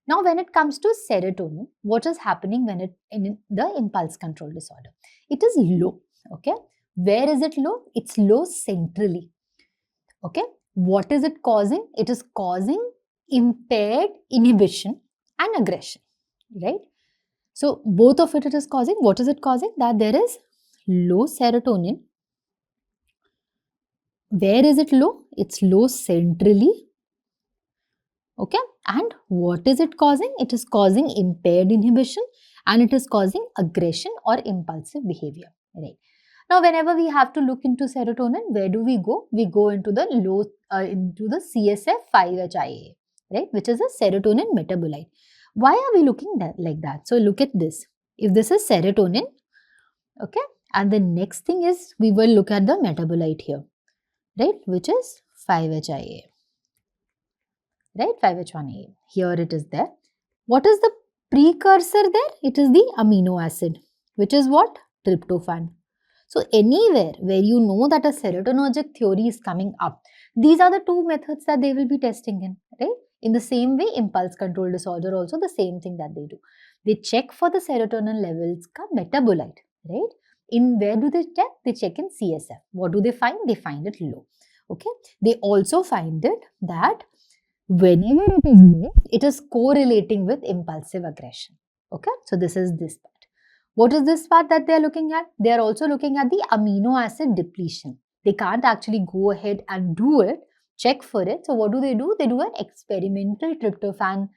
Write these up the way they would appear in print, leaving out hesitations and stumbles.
Now, when it comes to serotonin, what is happening when in the impulse control disorder? It is low. Okay. Where is it low? It's low centrally. Okay. What is it causing? It is causing impaired inhibition and aggression. Right. So, both of it is causing. What is it causing? That there is low serotonin. Where is it low? It's low centrally. Okay. And what is it causing? It is causing impaired inhibition and it is causing aggression or impulsive behavior. Right. Now, whenever we have to look into serotonin, where do we go? We go into the into the CSF5-HIAA, right, which is a serotonin metabolite. Why are we looking like that? So, look at this. If this is serotonin, okay, and the next thing is we will look at the metabolite here, right, which is 5-HIAA. Right, 5-H1A. Here it is there. What is the precursor there? It is the amino acid, which is what? Tryptophan. So, anywhere where you know that a serotonergic theory is coming up, these are the two methods that they will be testing in, right? In the same way, impulse control disorder also the same thing that they do. They check for the serotonin levels ka metabolite, right? In where do they check? They check in CSF. What do they find? They find it low. Okay. They also find it that whenever it is low, it is correlating with impulsive aggression. Okay, so this is this part. What is this part that they are looking at? They are also looking at the amino acid depletion. They can't actually go ahead and do it, check for it. So what do? They do an experimental tryptophan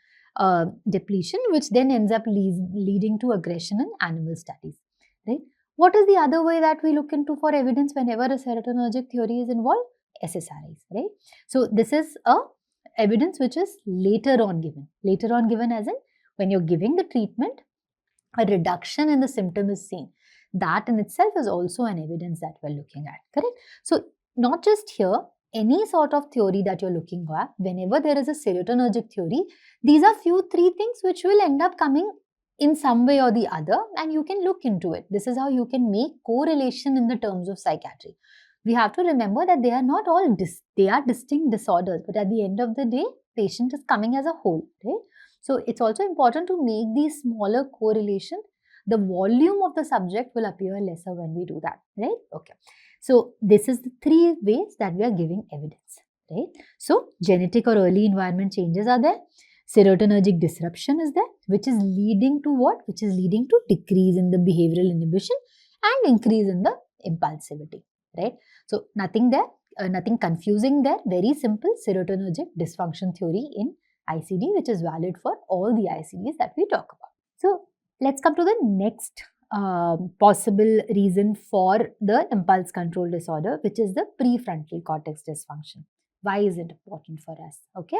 depletion, which then ends up leading to aggression in animal studies. Right? What is the other way that we look into for evidence whenever a serotonergic theory is involved? SSRIs. Right? So this is a evidence which is later on given as in when you're giving the treatment, a reduction in the symptom is seen. That in itself is also an evidence that we're looking at, correct? So not just here, any sort of theory that you're looking at, whenever there is a serotonergic theory, these are three things which will end up coming in some way or the other, and you can look into it. This is how you can make correlation in the terms of psychiatry. We have to remember that they are not all they are distinct disorders, but at the end of the day, patient is coming as a whole, right? So it's also important to make these smaller correlations. The volume of the subject will appear lesser when we do that, right? Okay. So this is the three ways that we are giving evidence, right? So genetic or early environment changes are there. Serotonergic disruption is there, which is leading to what? Which is leading to decrease in the behavioral inhibition and increase in the impulsivity, right? So nothing there, nothing confusing there. Very simple serotonergic dysfunction theory in ICD, which is valid for all the ICDs that we talk about. So let's come to the next possible reason for the impulse control disorder, which is the prefrontal cortex dysfunction. Why is it important for us? Okay.